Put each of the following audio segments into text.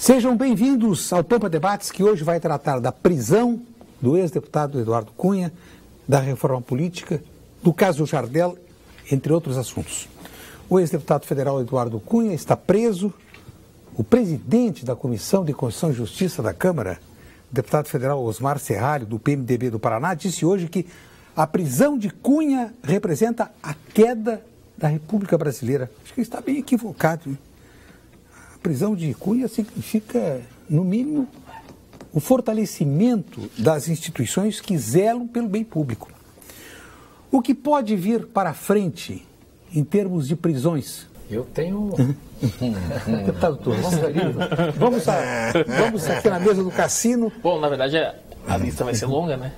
Sejam bem-vindos ao Pampa Debates, que hoje vai tratar da prisão do ex-deputado Eduardo Cunha, da reforma política, do caso Jardel, entre outros assuntos. O ex-deputado federal Eduardo Cunha está preso. O presidente da Comissão de Constituição e Justiça da Câmara, o deputado federal Osmar Serralho, do PMDB do Paraná, disse hoje que a prisão de Cunha representa a queda da República Brasileira. Acho que ele está bem equivocado, né? A prisão de Cunha significa, no mínimo, o fortalecimento das instituições que zelam pelo bem público. O que pode vir para frente em termos de prisões? Eu tenho... Deputado Turra, vamos aqui na mesa do cassino. Bom, na verdade, a lista vai ser longa, né?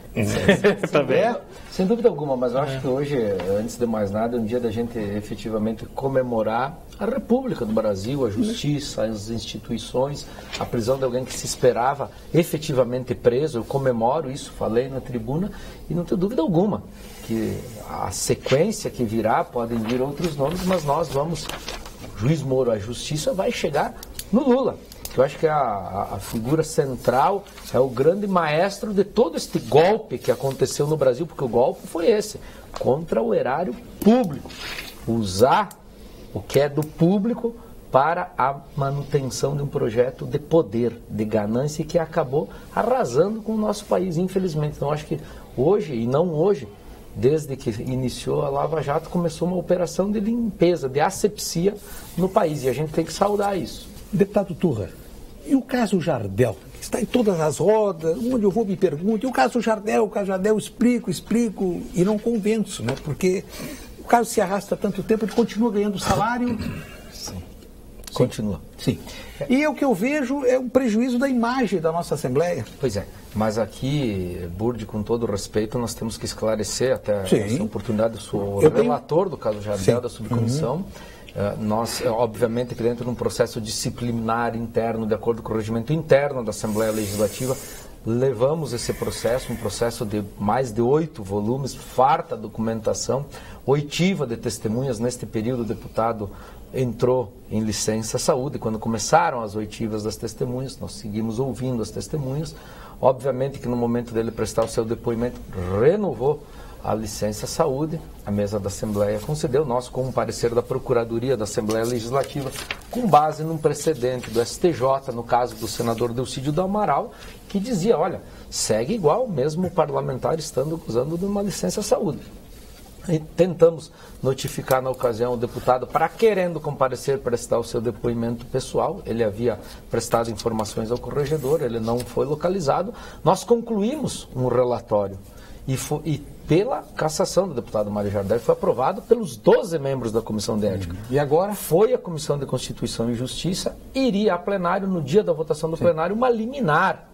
Sem dúvida alguma, mas eu acho que hoje, antes de mais nada, é um dia da gente efetivamente comemorar a República do Brasil, a justiça, as instituições, a prisão de alguém que se esperava efetivamente preso. Eu comemoro isso, falei na tribuna, e não tenho dúvida alguma que a sequência que virá, podem vir outros nomes, mas nós vamos, o juiz Moro, a justiça vai chegar no Lula. Eu acho que a figura central é o grande maestro de todo este golpe que aconteceu no Brasil, porque o golpe foi esse, contra o erário público. Usar o que é do público para a manutenção de um projeto de poder, de ganância, que acabou arrasando com o nosso país, infelizmente. Então, acho que hoje, e não hoje, desde que iniciou a Lava Jato, começou uma operação de limpeza, de asepsia no país, e a gente tem que saudar isso. Deputado Turra, e o caso Jardel? Está em todas as rodas, onde eu vou me pergunto, e o caso Jardel, explico, e não convenço, né? Porque o caso se arrasta há tanto tempo, ele continua ganhando salário. Sim. Continua. Sim. E o que eu vejo é um prejuízo da imagem da nossa Assembleia. Pois é, mas aqui, Burdi, com todo o respeito, nós temos que esclarecer, até essa oportunidade, eu sou o relator do caso Jardel, da subcomissão. Nós, obviamente, que dentro de um processo disciplinar interno, de acordo com o regimento interno da Assembleia Legislativa, levamos esse processo, um processo de mais de 8 volumes, farta documentação, oitiva de testemunhas. Neste período, o deputado entrou em licença saúde. Quando começaram as oitivas das testemunhas, nós seguimos ouvindo as testemunhas. Obviamente que no momento dele prestar o seu depoimento, renovou a licença saúde, a mesa da Assembleia concedeu, nós com um parecer da Procuradoria da Assembleia Legislativa, com base num precedente do STJ, no caso do senador Delcídio do Amaral, que dizia, olha, segue igual, mesmo o parlamentar estando usando de uma licença saúde. E tentamos notificar na ocasião o deputado para, querendo comparecer, prestar o seu depoimento pessoal. Ele havia prestado informações ao corregedor, ele não foi localizado. Nós concluímos um relatório e pela cassação do deputado Mário Jardel, foi aprovado pelos 12 membros da Comissão de Ética. E agora? Foi a Comissão de Constituição e Justiça, iria a plenário, no dia da votação do plenário, uma liminar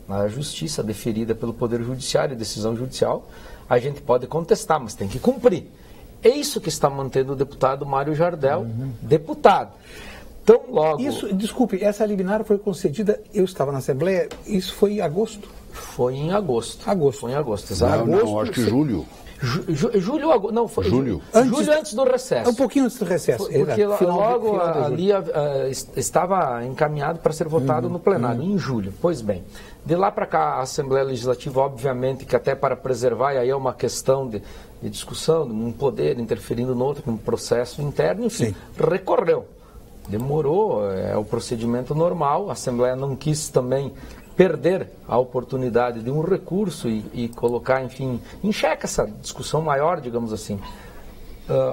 na Justiça, deferida pelo Poder Judiciário, decisão judicial. A gente pode contestar, mas tem que cumprir. É isso que está mantendo o deputado Mário Jardel, deputado. Então, logo... Desculpe, essa liminar foi concedida, eu estava na Assembleia, isso foi em agosto? Foi em agosto. Foi em agosto, exato. Não, acho que julho. Julho, não, foi julho. Julho antes do recesso. Um pouquinho antes do recesso. Porque logo ali estava encaminhado para ser votado no plenário, em julho. Pois bem, de lá para cá a Assembleia Legislativa, obviamente, que até para preservar, e aí é uma questão de discussão, um poder interferindo no outro, num processo interno, enfim, recorreu. Demorou, é o procedimento normal, a Assembleia não quis também perder a oportunidade de um recurso e colocar, enfim, em xeque essa discussão maior, digamos assim.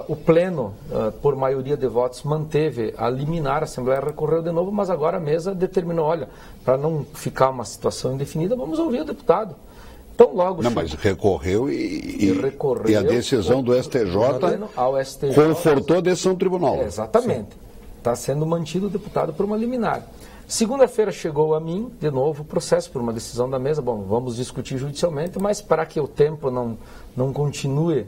O Pleno, por maioria de votos, manteve a liminar, a Assembleia recorreu de novo, mas agora a mesa determinou, olha, para não ficar uma situação indefinida, vamos ouvir o deputado. Então, logo... Não, mas recorreu recorreu, e a decisão do STJ confortou a decisão do tribunal. Exatamente. Está sendo mantido o deputado por uma liminar. Segunda-feira chegou a mim, de novo, o processo por uma decisão da mesa. Bom, vamos discutir judicialmente, mas para que o tempo não continue,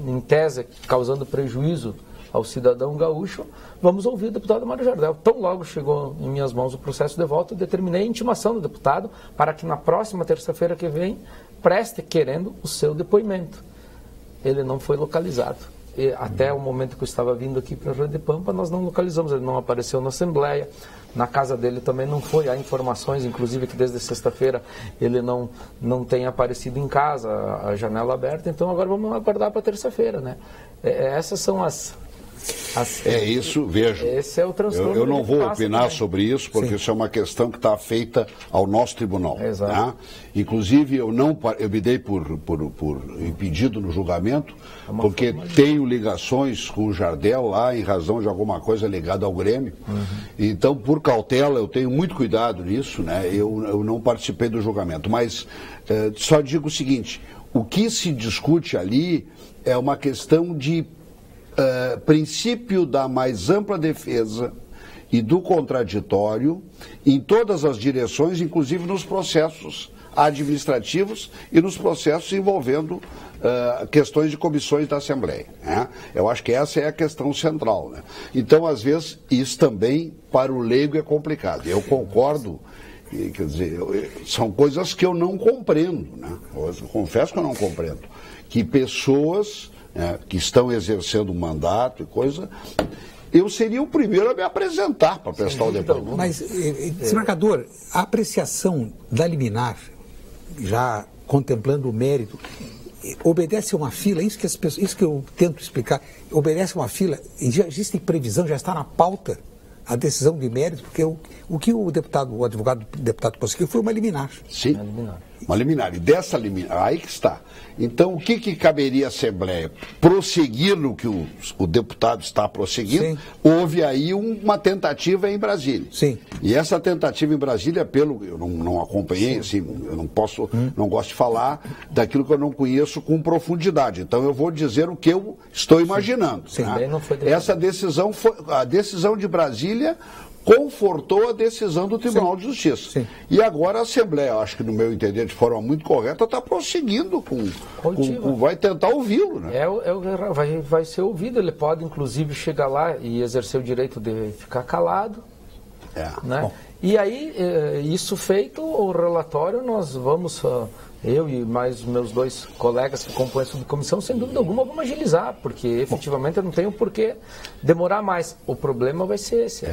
em tese, causando prejuízo ao cidadão gaúcho, vamos ouvir o deputado Mário Jardel. Tão logo chegou em minhas mãos o processo de volta, eu determinei a intimação do deputado para que na próxima terça-feira que vem preste, querendo, o seu depoimento. Ele não foi localizado. até o momento que eu estava vindo aqui para Rio de Pampa, nós não localizamos, ele não apareceu na Assembleia, na casa dele também não foi. Há informações, inclusive, que desde sexta-feira ele não tem aparecido em casa, a janela aberta, então agora vamos aguardar para terça-feira, né? Essas são as... É isso, veja. Esse é o transtorno. Eu não vou opinar sobre isso, porque isso é uma questão que está feita ao nosso tribunal. Exato. Né? Inclusive, eu me dei por impedido no julgamento, porque tenho ligações com o Jardel lá, em razão de alguma coisa ligada ao Grêmio. Então, por cautela, eu tenho muito cuidado nisso, né? Eu não participei do julgamento. Mas só digo o seguinte: o que se discute ali é uma questão de princípio da mais ampla defesa e do contraditório em todas as direções, inclusive nos processos administrativos e nos processos envolvendo questões de comissões da Assembleia, né? Eu acho que essa é a questão central, né? Então, às vezes, isso também para o leigo é complicado. Eu concordo, quer dizer, são coisas que eu não compreendo, né? Eu confesso que eu não compreendo. Que pessoas que estão exercendo um mandato e coisa, eu seria o primeiro a me apresentar para prestar o depoimento. Mas, desembargador, a apreciação da liminar, já contemplando o mérito, obedece a uma fila, isso que eu tento explicar, obedece a uma fila, e já existe previsão, já está na pauta a decisão de mérito, porque o que o advogado deputado conseguiu foi uma liminar. Sim, uma liminar. E dessa liminar, aí que está. Então, o que caberia à Assembleia? Prosseguir no que o deputado está prosseguindo. Sim. Houve aí uma tentativa em Brasília. Sim. E essa tentativa em Brasília, eu não acompanhei, assim, eu não gosto de falar daquilo que eu não conheço com profundidade. Então, eu vou dizer o que eu estou imaginando. Sim. Né? Essa decisão a decisão de Brasília confortou a decisão do Tribunal de Justiça. Sim. E agora a Assembleia, acho que no meu entender de forma muito correta, está prosseguindo vai tentar ouvi-lo, né? Vai ser ouvido, ele pode inclusive chegar lá e exercer o direito de ficar calado. Né? E aí, isso feito, o relatório, nós vamos, eu e mais meus dois colegas que compõem a subcomissão, sem dúvida alguma, vamos agilizar, porque efetivamente eu não tenho por que demorar mais. O problema vai ser esse.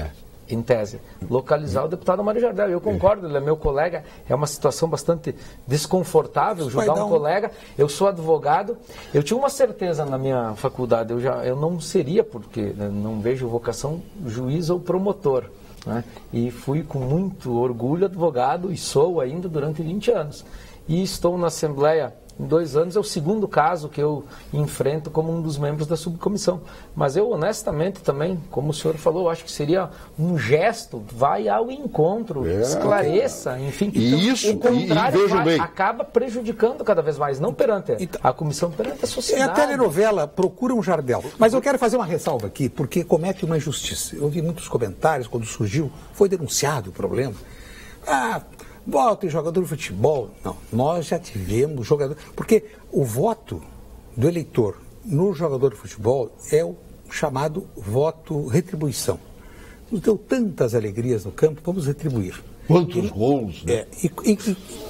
Em tese, localizar o deputado Mário Jardel. Eu concordo, ele é meu colega, é uma situação bastante desconfortável julgar um colega. Eu sou advogado, eu tinha uma certeza na minha faculdade, eu não seria, porque não vejo vocação juiz ou promotor, né? E fui com muito orgulho advogado, e sou ainda durante 20 anos. E estou na Assembleia em 2 anos, é o segundo caso que eu enfrento como um dos membros da subcomissão. Mas eu, honestamente, também, como o senhor falou, acho que seria um gesto, vai ao encontro, esclareça, enfim. Isso, o contrário acaba prejudicando cada vez mais, não perante a comissão, perante a sociedade. A telenovela procura um Jardel. Mas eu quero fazer uma ressalva aqui, porque comete uma injustiça. Eu vi muitos comentários quando surgiu, foi denunciado o problema. Voto em jogador de futebol. Não, nós já tivemos jogador. Porque o voto do eleitor no jogador de futebol é o chamado voto retribuição. Nos deu tantas alegrias no campo, vamos retribuir. Quantos gols, né? E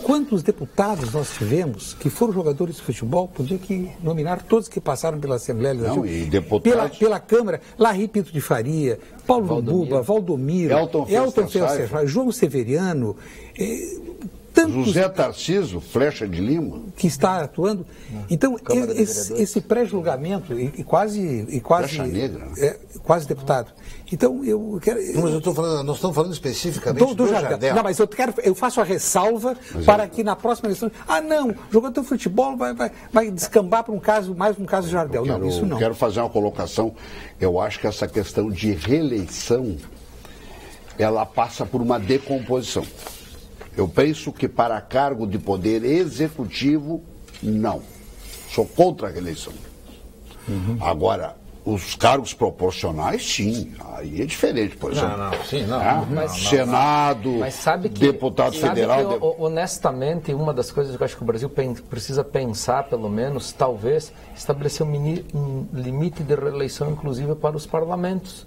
quantos deputados nós tivemos que foram jogadores de futebol, podia que nominar todos que passaram pela Assembleia Legislativa, e deputados... pela Câmara, Larry Pinto de Faria, Paulo Buba, Valdomiro, Elton Felser, João Severiano, tantos... José Tarcísio, Flecha de Lima. Que está atuando. Então, esse pré-julgamento, e quase Flecha Negra, né? Quase deputado. Então, eu quero... Mas nós estamos falando especificamente do Jardel. Não, mas eu faço a ressalva para que na próxima eleição... não, jogador de futebol vai descambar para mais um caso de Jardel. Não, isso não. Quero fazer uma colocação. Eu acho que essa questão de reeleição, ela passa por uma decomposição. Eu penso que para cargo de poder executivo, não. Sou contra a reeleição. Agora, os cargos proporcionais, sim. Aí é diferente, por exemplo. Senado, mas sabe que, deputado federal... Que, honestamente, uma das coisas que eu acho que o Brasil precisa pensar, pelo menos, talvez, estabelecer um limite de reeleição, inclusive, para os parlamentos.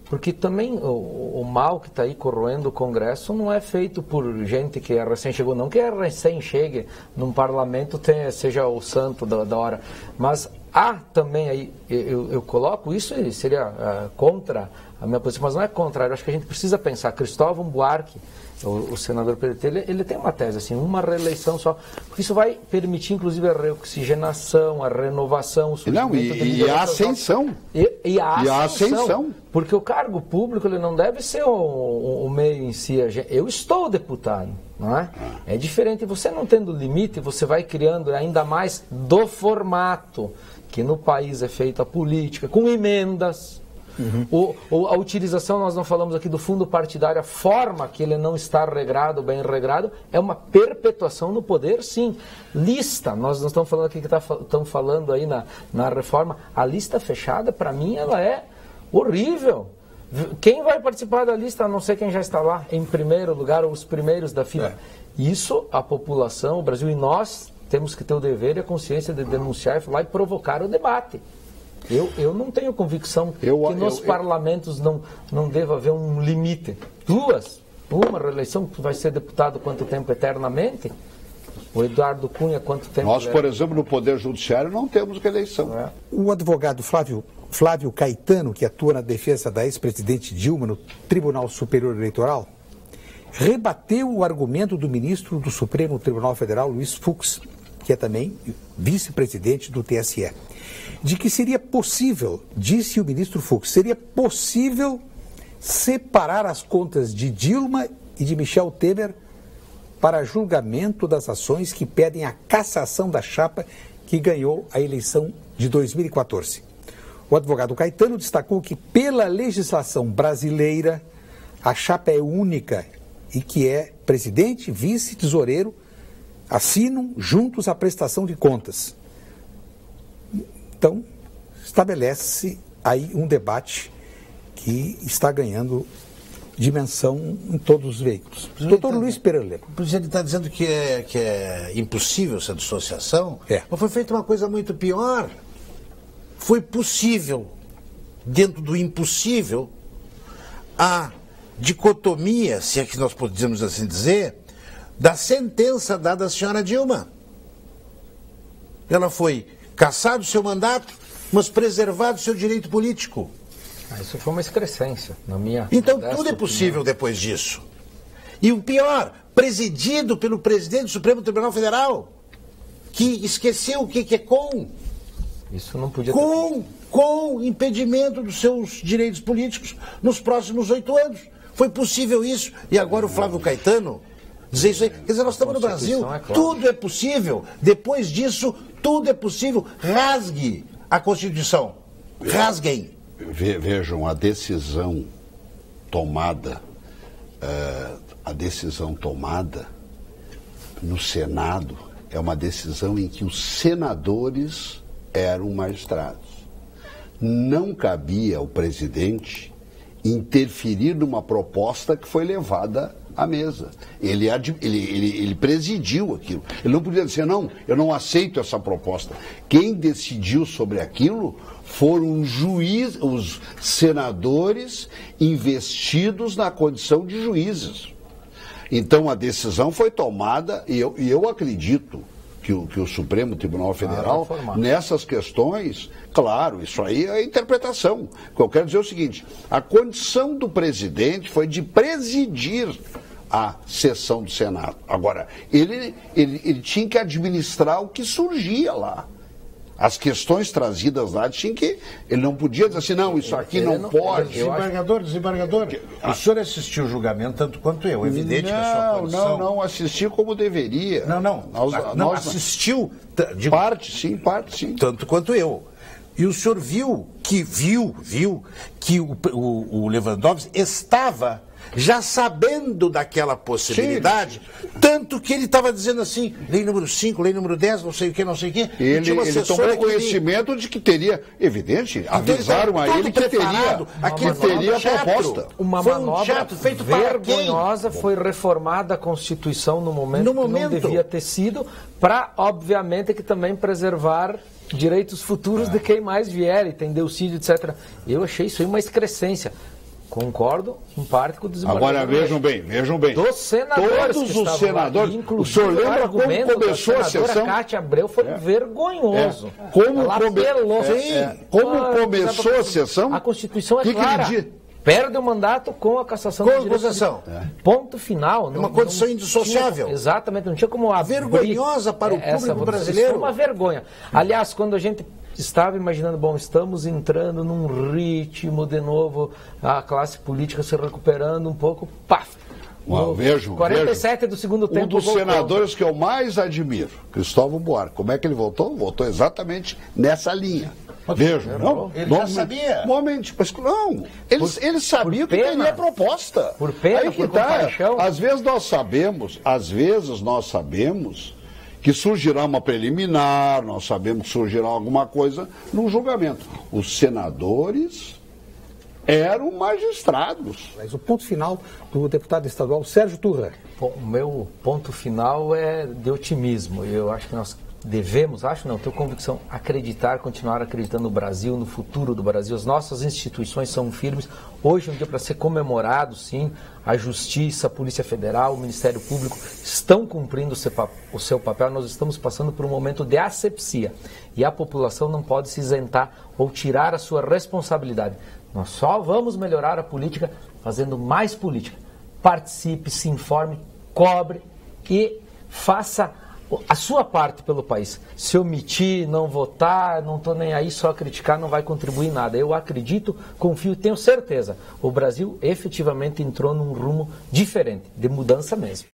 Porque também o mal que está aí corroendo o Congresso não é feito por gente que recém chegou, não que recém chegue num parlamento seja o santo da hora, mas Há também aí, eu coloco isso e seria contra a minha posição, mas não é contrário. Eu acho que a gente precisa pensar. Cristóvão Buarque, o senador PDT, ele tem uma tese, assim, uma reeleição só, porque isso vai permitir, inclusive, a reoxigenação, a renovação, o surgimento e a ascensão. E a ascensão. Porque o cargo público ele não deve ser o meio em si. Eu estou deputado, não é? É diferente. Você não tendo limite, você vai criando ainda mais do formato que no país é feita a política, com emendas. A utilização, nós não falamos aqui do fundo partidário, a forma que ele não está regrado, bem regrado, é uma perpetuação no poder, sim. Lista, nós não estamos falando aqui que estão falando aí na reforma, a lista fechada, para mim, ela é horrível. Quem vai participar da lista, a não ser quem já está lá em primeiro lugar, ou os primeiros da fila? Isso, a população, o Brasil e nós temos que ter o dever e a consciência de denunciar, lá e provocar o debate. Eu não tenho convicção que nos parlamentos não deva haver um limite. Uma reeleição, que vai ser deputado quanto tempo eternamente? O Eduardo Cunha, quanto tempo? Nós, por exemplo, no Poder Judiciário não temos reeleição. O advogado Flávio Caetano, que atua na defesa da ex-presidente Dilma no Tribunal Superior Eleitoral, rebateu o argumento do ministro do Supremo Tribunal Federal, Luiz Fux, que é também vice-presidente do TSE, de que seria possível, disse o ministro Fux, seria possível separar as contas de Dilma e de Michel Temer para julgamento das ações que pedem a cassação da chapa que ganhou a eleição de 2014. O advogado Caetano destacou que, pela legislação brasileira, a chapa é única e que é presidente, vice, tesoureiro, assinam juntos a prestação de contas. Então, estabelece-se aí um debate que está ganhando dimensão em todos os veículos. Doutor Luiz Pereira. O presidente está dizendo que é impossível essa dissociação, mas foi feita uma coisa muito pior. Foi possível, dentro do impossível, a dicotomia, se é que nós podemos assim dizer, da sentença dada à senhora Dilma. Ela foi cassado o seu mandato, mas preservado o seu direito político. Isso foi uma excrescência, na minha... Então tudo é possível depois disso. E o pior, presidido pelo presidente do Supremo Tribunal Federal, que esqueceu o que é com. Isso não podia com impedimento dos seus direitos políticos nos próximos 8 anos. Foi possível isso. E agora o Flávio Caetano dizer isso aí. Quer dizer, nós estamos no Brasil, tudo é possível. Depois disso, tudo é possível. Rasgue a Constituição. Rasguem. Vejam, a decisão tomada no Senado é uma decisão em que os senadores eram magistrados. Não cabia ao presidente interferir numa proposta que foi levada à mesa. Ele presidiu aquilo. Ele não podia dizer, não, eu não aceito essa proposta. Quem decidiu sobre aquilo foram os senadores investidos na condição de juízes. Então a decisão foi tomada, e eu acredito que o Supremo Tribunal Federal, nessas questões, claro, isso aí é interpretação. O que eu quero dizer é o seguinte, a condição do presidente foi de presidir a sessão do Senado. Agora, ele tinha que administrar o que surgia lá. As questões trazidas lá, ele não podia dizer assim, não, isso aqui não pode. Desembargador, o senhor assistiu o julgamento tanto quanto eu, evidente que a sua condição... Não assisti como deveria. Não, assistiu... Parte sim. Tanto quanto eu. E o senhor viu que o Lewandowski estava já sabendo daquela possibilidade, tanto que ele estava dizendo assim, lei número 5, lei número 10, não sei o que. Ele tomou conhecimento de que teria, evidente, avisaram a ele que teria a proposta. Uma manobra feito vergonhosa, foi reformada a Constituição no momento que não devia ter sido, para, obviamente, que também preservar direitos futuros de quem mais vier, e tem Delcídio, etc. Eu achei isso aí uma excrescência. Concordo, em parte, com o desembargador. Agora, vejam bem. Dos senadores todos os senadores. Lá, o senhor lembra como começou a sessão? Cátia Abreu foi vergonhoso. Como começou a sessão? A Constituição é clara. Perde o mandato com a cassação. Com a cassação. Ponto final. É uma condição indissociável. Exatamente, não tinha como abrir. Vergonhosa para o público brasileiro. É uma vergonha. Aliás, quando a gente estava imaginando, bom, estamos entrando num ritmo de novo, a classe política se recuperando um pouco, paf! Vejo. 47 do segundo tempo. Um dos senadores que eu mais admiro, Cristóvão Buarque. Como é que ele votou? Votou exatamente nessa linha. Vejo, não? Ele já sabia. Não, ele sabia que teria proposta. Por pena, aí que por compaixão. Às vezes nós sabemos que surgirá uma preliminar, nós sabemos que surgirá alguma coisa no julgamento. Os senadores eram magistrados. Mas o ponto final do deputado estadual Sérgio Turra. Bom, o meu ponto final é de otimismo. Eu acho que nós devemos, tenho convicção, continuar acreditando no Brasil, no futuro do Brasil. As nossas instituições são firmes. Hoje é um dia para ser comemorado, sim. A Justiça, a Polícia Federal, o Ministério Público estão cumprindo o seu papel. Nós estamos passando por um momento de asepsia. E a população não pode se isentar ou tirar a sua responsabilidade. Nós só vamos melhorar a política fazendo mais política. Participe, se informe, cobre e faça a sua parte pelo país. Se omitir, não votar, não estou nem aí, só criticar, não vai contribuir em nada. Eu acredito, confio, tenho certeza. O Brasil efetivamente entrou num rumo diferente, de mudança mesmo.